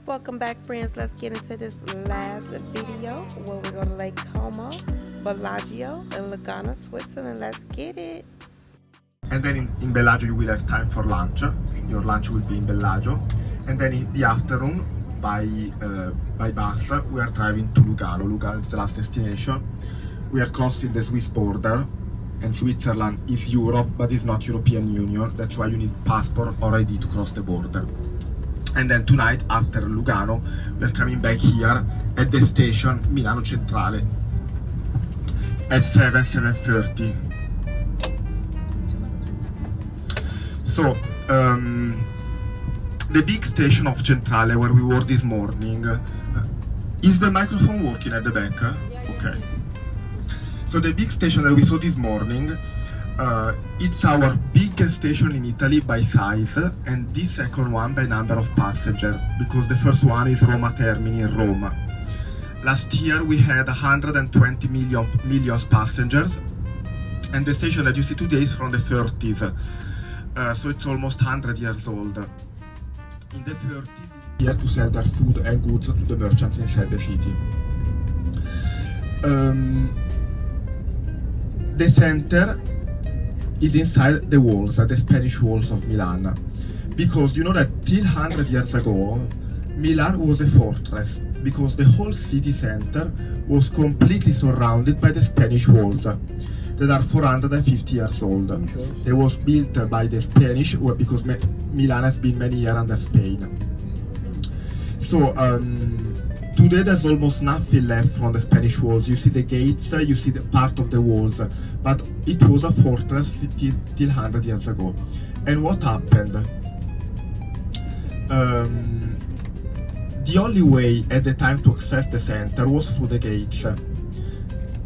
Welcome back, friends. Let's get into this last video where we're going to Lake Como, Bellagio, and Lugano, Switzerland. Let's get it. And then in Bellagio you will have time for lunch. Your lunch will be in Bellagio. And then in the afternoon, by bus, we are driving to Lugano. Lugano is the last destination. We are crossing the Swiss border, and Switzerland is Europe, but it's not European Union. That's why you need passport or ID to cross the border. And then tonight, after Lugano, we're coming back here at the station Milano Centrale at 7:30. So, the big station of Centrale where we were this morning, is the microphone working at the back? Okay. So the big station that we saw this morning, it's our biggest station in Italy by size, and the second one by number of passengers, because the first one is Roma Termini in Rome. Last year we had 120 million passengers, and the station that you see today is from the 30s, so it's almost 100 years old. In the 30s, here to sell their food and goods to the merchants inside the city. The center is inside the walls, the Spanish walls of Milan, because you know that till 100 years ago, Milan was a fortress, because the whole city center was completely surrounded by the Spanish walls that are 450 years old. They was built by the Spanish because Milan has been many years under Spain. So today there's almost nothing left from the Spanish walls. You see the gates, you see the part of the walls, but it was a fortress till 100 years ago. And what happened? The only way at the time to access the center was through the gates.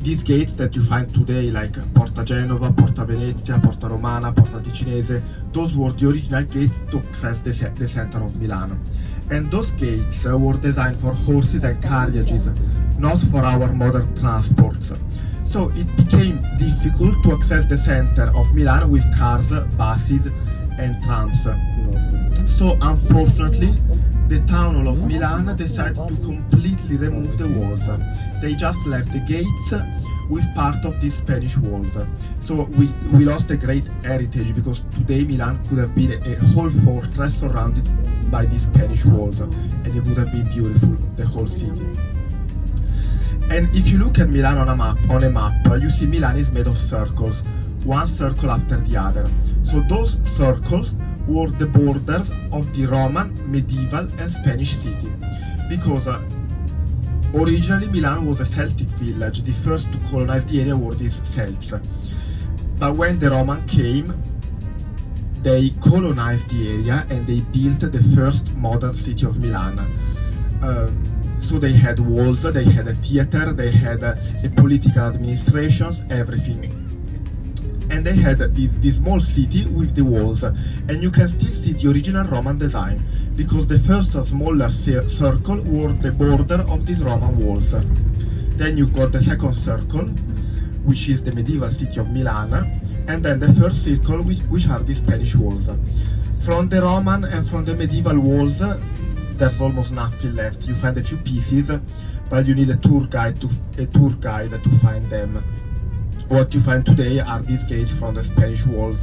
These gates that you find today, like Porta Genova, Porta Venezia, Porta Romana, Porta Ticinese, those were the original gates to access the center of Milan. And those gates were designed for horses and carriages, not for our modern transports. So it became difficult to access the center of Milan with cars, buses and trams. So unfortunately, the town hall of Milan decided to completely remove the walls. They just left the gates with part of these Spanish walls. So we lost a great heritage, because today Milan could have been a whole fortress surrounded by these Spanish walls, and it would have been beautiful, the whole city. And if you look at Milan on a map, you see Milan is made of circles, one circle after the other. So those circles were the borders of the Roman, medieval and Spanish city, because originally Milan was a Celtic village. The first to colonize the area were these Celts. But when the Romans came, they colonized the area and they built the first modern city of Milan. So they had walls, they had a theater, they had a political administration, everything. And they had this small city with the walls, and you can still see the original Roman design, because the first smaller circle were the border of these Roman walls. Then you've got the second circle, which is the medieval city of Milan, and then the third circle, which are the Spanish walls. From the Roman and from the medieval walls, there's almost nothing left. You find a few pieces, but you need a tour guide to find them. What you find today are these gates from the Spanish walls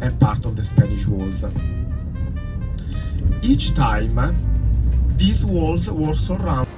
and part of the Spanish walls. Each time, these walls were surrounded.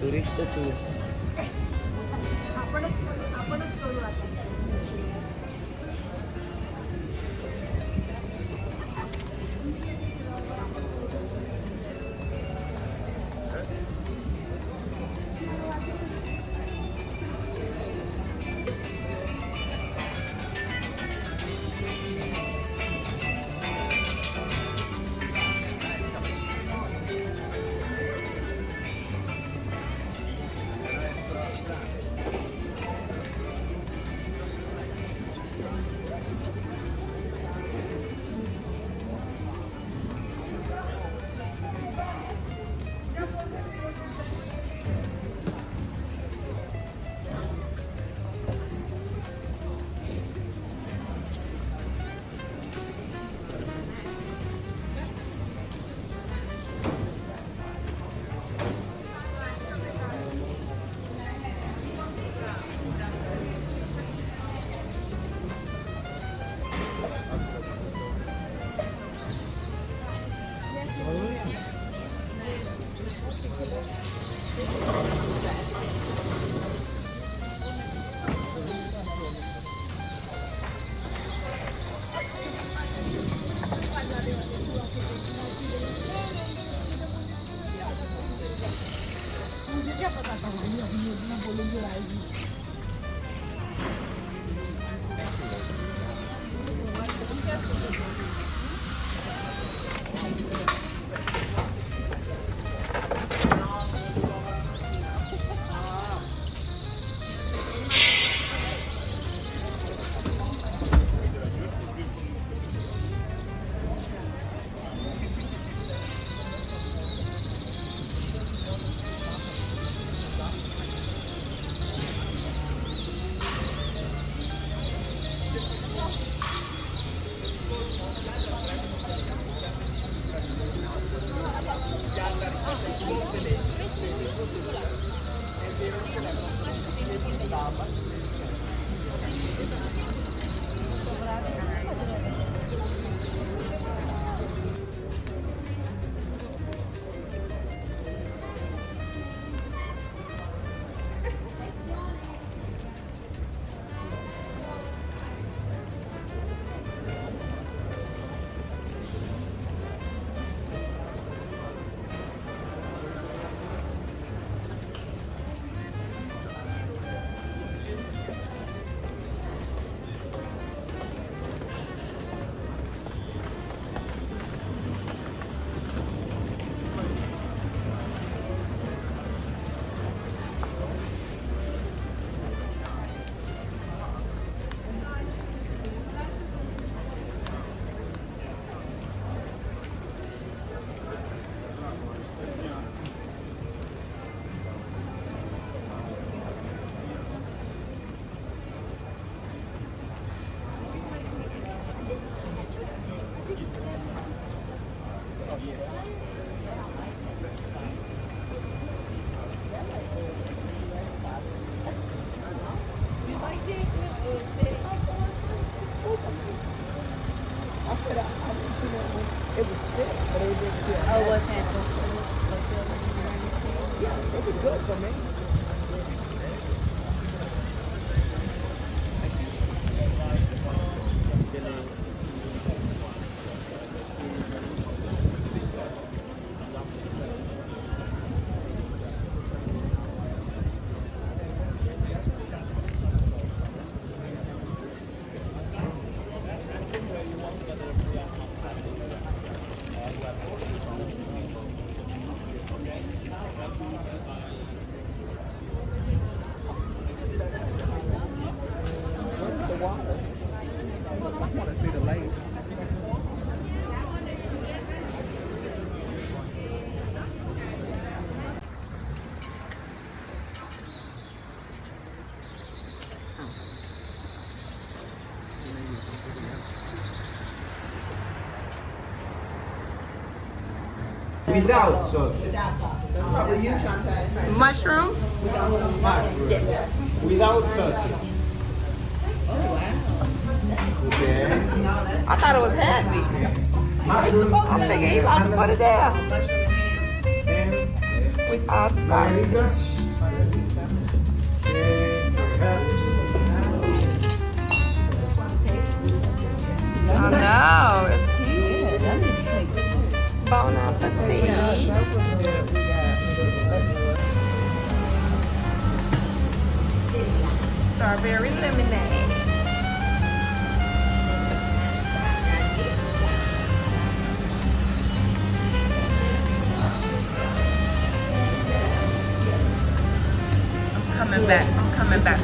Tourist tour. Oh, what's happening? Yeah, it was good for me. Without sauce. That's probably you, Shantae. Mushroom? Mushroom. Yes. Without sausage. Okay. I thought it was heavy. Mushroom. I'm thinking he about to put it down And without sauce. Arrivederci. I know. It's Yeah, that is sweet. bon appetit. Strawberry lemonade. I'm coming back. I'm coming back.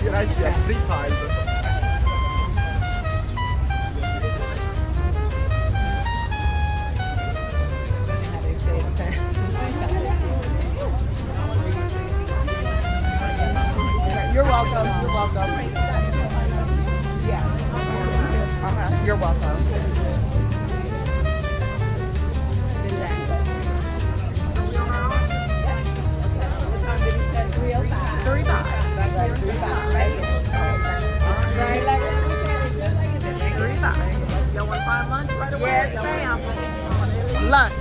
Right here, 3-5. You're welcome. You're welcome. Yeah. You're welcome. Y'all want to find lunch right away? Yes, ma'am. Lunch.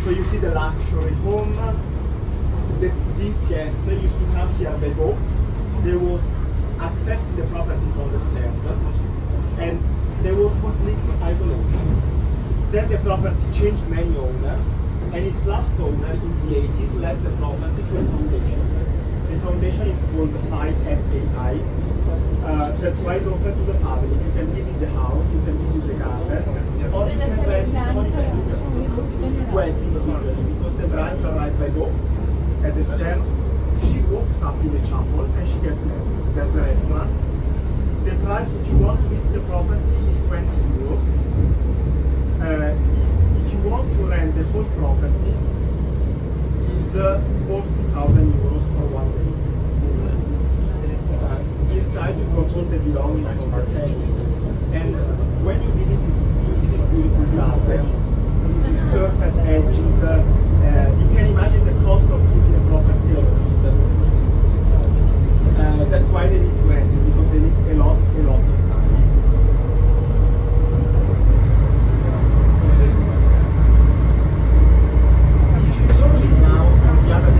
So you see the luxury home. These guests used to come here by boat. They was accessing the property from the stairs, and they were completely isolated. Then the property changed many owners, and its last owner in the 80s left the property to a foundation. The foundation is called FAI. That's why it's open to the public. You can visit the house, you can visit the garden, or you can rent it wedding usually, because the brides arrive by boat at the stairs. She walks up in the chapel and she gets married. There's a restaurant. The price, if you want to visit the property, is 20 euros. If you want to rent the whole property, is 40,000 euros for 1 day. Inside you've got all the belongings of the family. And when you visit this, you see this beautiful garden, these perfect edges. You can imagine the cost of keeping the property like this. That's why they need to rent it, because they need a lot of time. If you turn it now on the other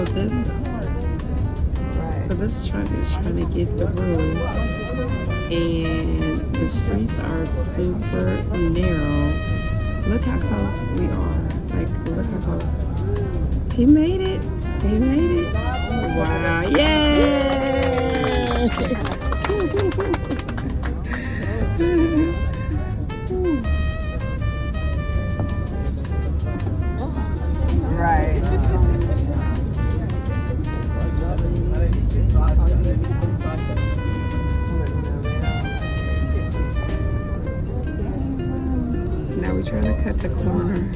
So this truck is trying to get through, and the streets are super narrow. Look how close we are. Like, look how close. He made it. He made it. Wow. Yay! Right. Now we're trying to cut the corner.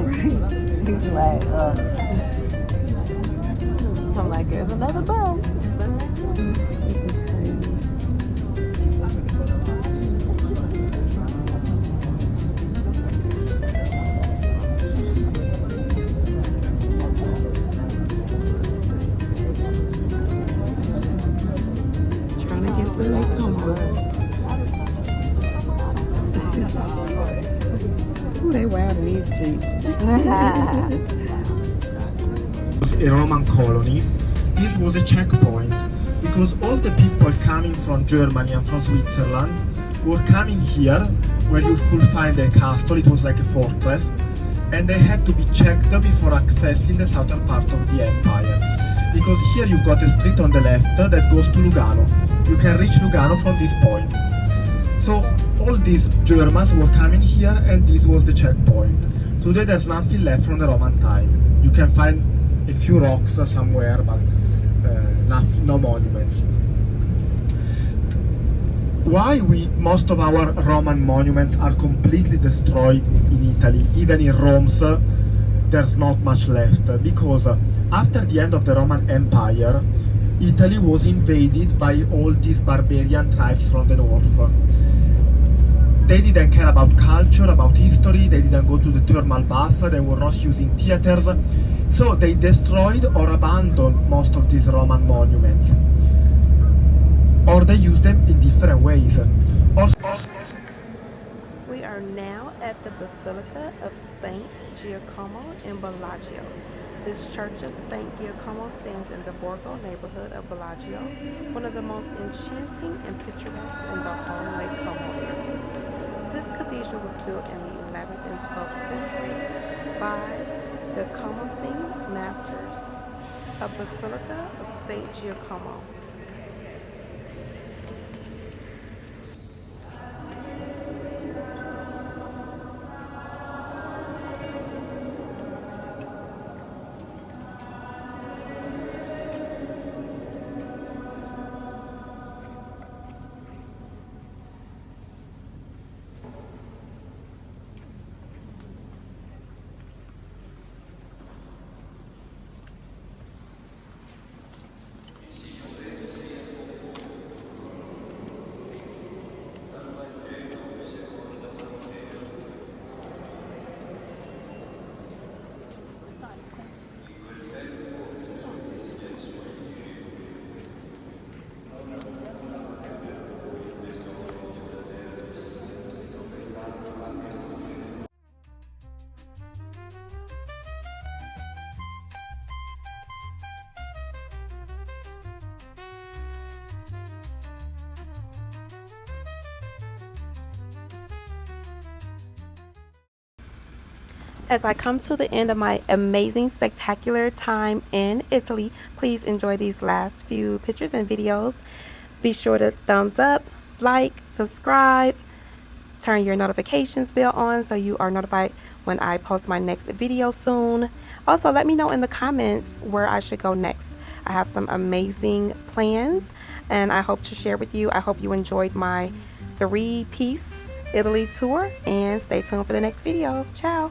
Right. He's like, I'm like, there's another bus. This is crazy. Trying to get some Lake Como. Ooh, they wild in these streets. A Roman colony. This was a checkpoint because all the people coming from Germany and from Switzerland were coming here where you could find a castle. It was like a fortress, and they had to be checked before accessing the southern part of the empire. Because here you've got a street on the left that goes to Lugano. You can reach Lugano from this point. So all these Germans were coming here, and this was the checkpoint. Today there's nothing left from the Roman time. You can find a few rocks somewhere, but nothing, no monuments. Why most of our Roman monuments are completely destroyed in Italy? Even in Rome, there's not much left, because after the end of the Roman Empire, Italy was invaded by all these barbarian tribes from the north. They didn't care about culture, about history, they didn't go to the thermal bath, they were not using theaters, so they destroyed or abandoned most of these Roman monuments. Or they used them in different ways. We are now at the Basilica of St. Giacomo in Bellagio. This church of St. Giacomo stands in the Borgo neighborhood of Bellagio, one of the most enchanting and picturesque in the whole Lake Como area. This cathedral was built in the 11th and 12th century by the Comosine masters of Basilica of St. Giacomo. As I come to the end of my amazing, spectacular time in Italy, please enjoy these last few pictures and videos. Be sure to thumbs up, like, subscribe, turn your notifications bell on so you are notified when I post my next video soon. Also, let me know in the comments where I should go next. I have some amazing plans and I hope to share with you. I hope you enjoyed my 3-piece Italy tour, and stay tuned for the next video. Ciao.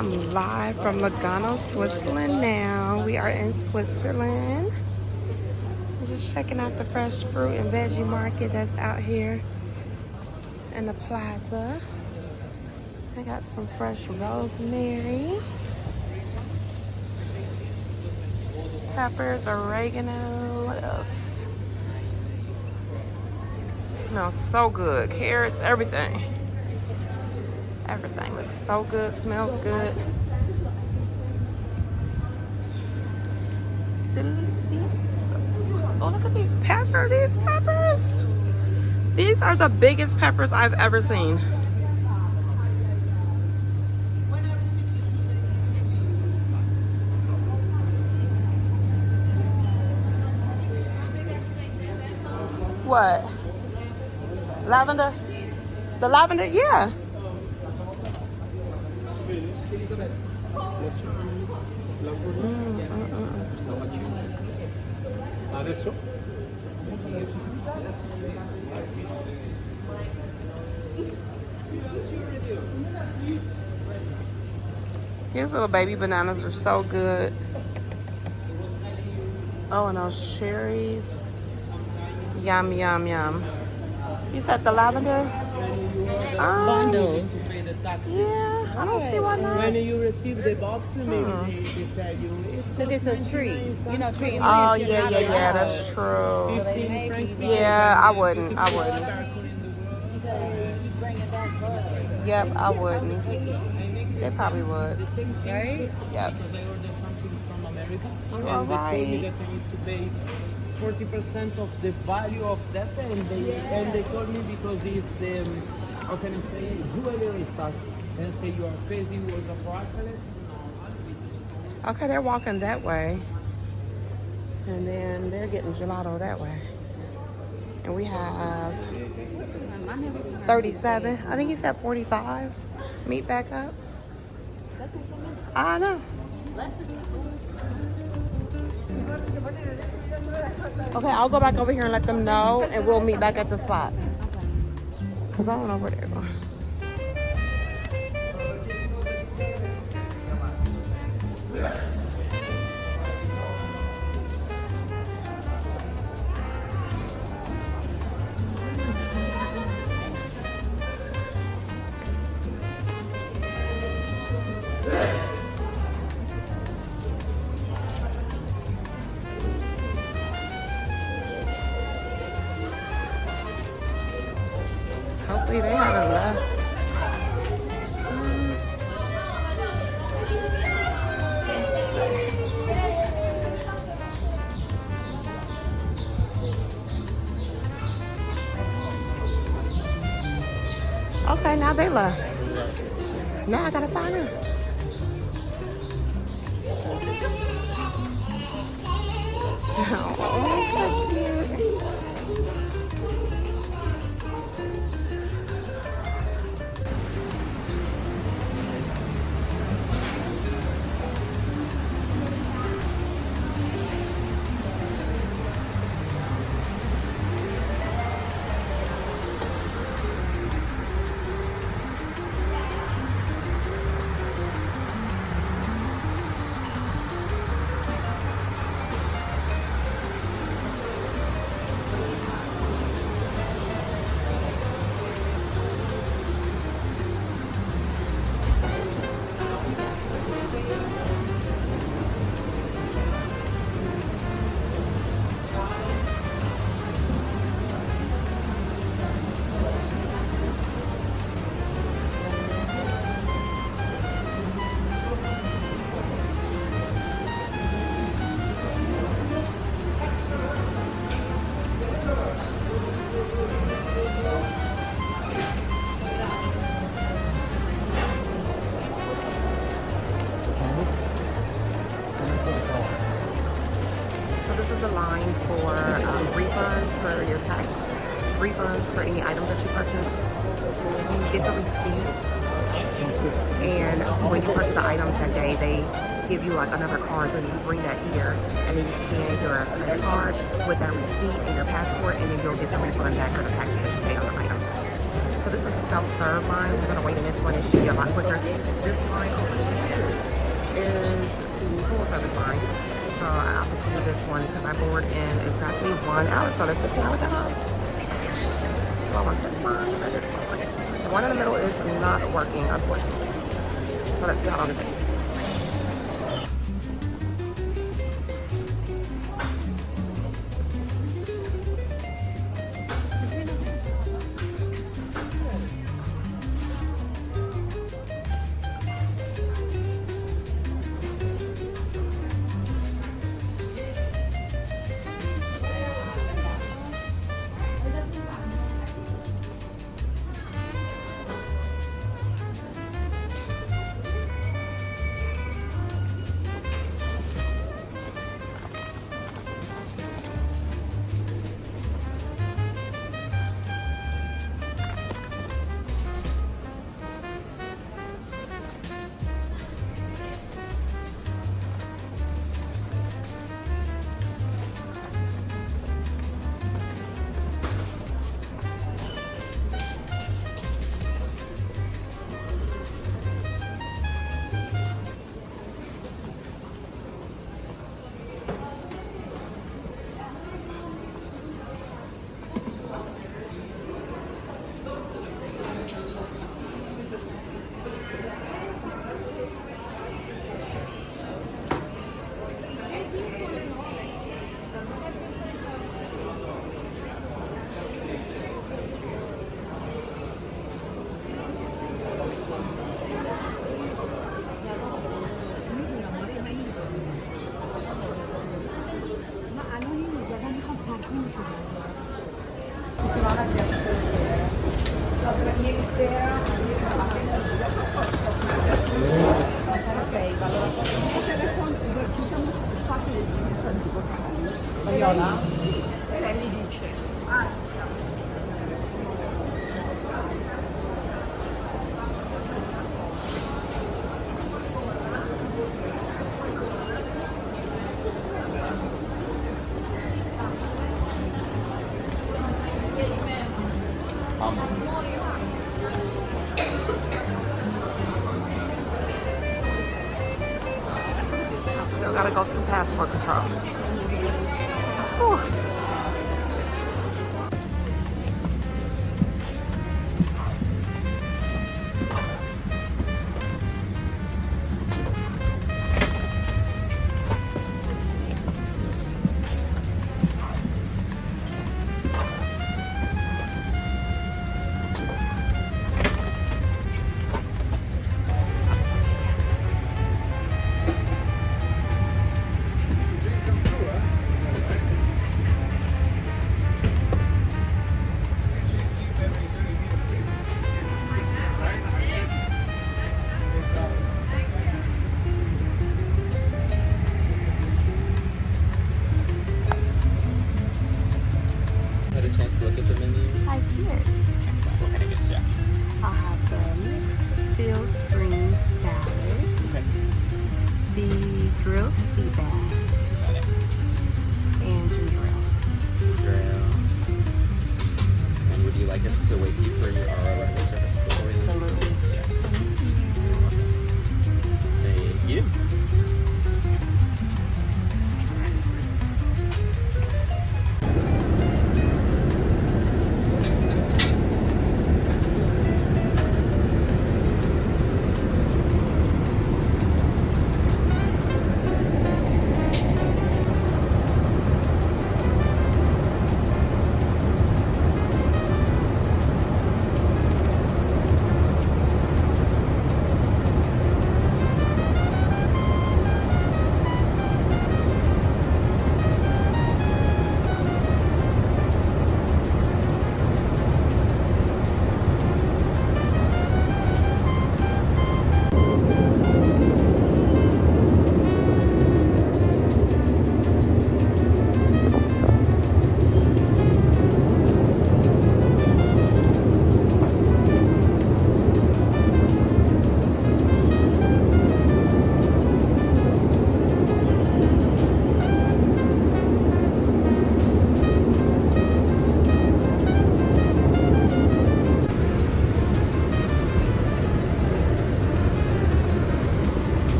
I'm live from Lugano, Switzerland now. We are in Switzerland. Just checking out the fresh fruit and veggie market that's out here in the plaza. I got some fresh rosemary, peppers, oregano, what else? It smells so good. Carrots, everything. Everything looks so good, smells good. Delicious. Oh, look at these peppers. These peppers. These are the biggest peppers I've ever seen. What? Lavender? The lavender? Yeah. Adesso? These little baby bananas are so good. Oh, and those cherries. Yum, yum, yum. You said the lavender? Bundles. Yeah, I don't see why not. When you receive the box, maybe they tell you. Because it's a tree. You know, tree. Oh, yeah, that's true. Yeah, I wouldn't. Because you bring it back bugs. Yep, I wouldn't. They probably would. Right? Yep. Because I ordered something from America. All And they told me right. that I need to pay 40% of the value of that. And they told me because it's the, how can I say, jewelry stuff. And say you are crazy, was a bracelet. Okay, they're walking that way. And then they're getting gelato that way. And we have 37. I think he said 45. Meet back up. I know. Okay, I'll go back over here and let them know, and we'll meet back at the spot. Because I don't know where they're going. Hopefully they haven't left. Let's see. Okay, now they left. Now I gotta find them. Oh, so cute. So this is the line for refunds for your tax, refunds for any items that you purchase. You get the receipt, and when you purchase the items that day, they give you like another card, so you bring that here, and then you scan your credit card with that receipt and your passport, and then you'll get the refund back for the taxes that you paid on the items. So this is the self-serve line. We're gonna wait in this one. It should be a lot quicker. This line over here is the full service line. So I opted to do this one because I board in exactly 1 hour. So let's just see how it goes. So I want this line or this line. The one in the middle is not working, unfortunately. So let's see how long it takes. Still gotta go through passport control. Whew.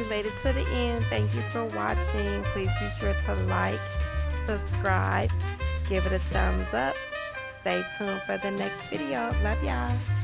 we made it to the end. Thank you for watching. Please be sure to like, subscribe, give it a thumbs up. Stay tuned for the next video. Love y'all.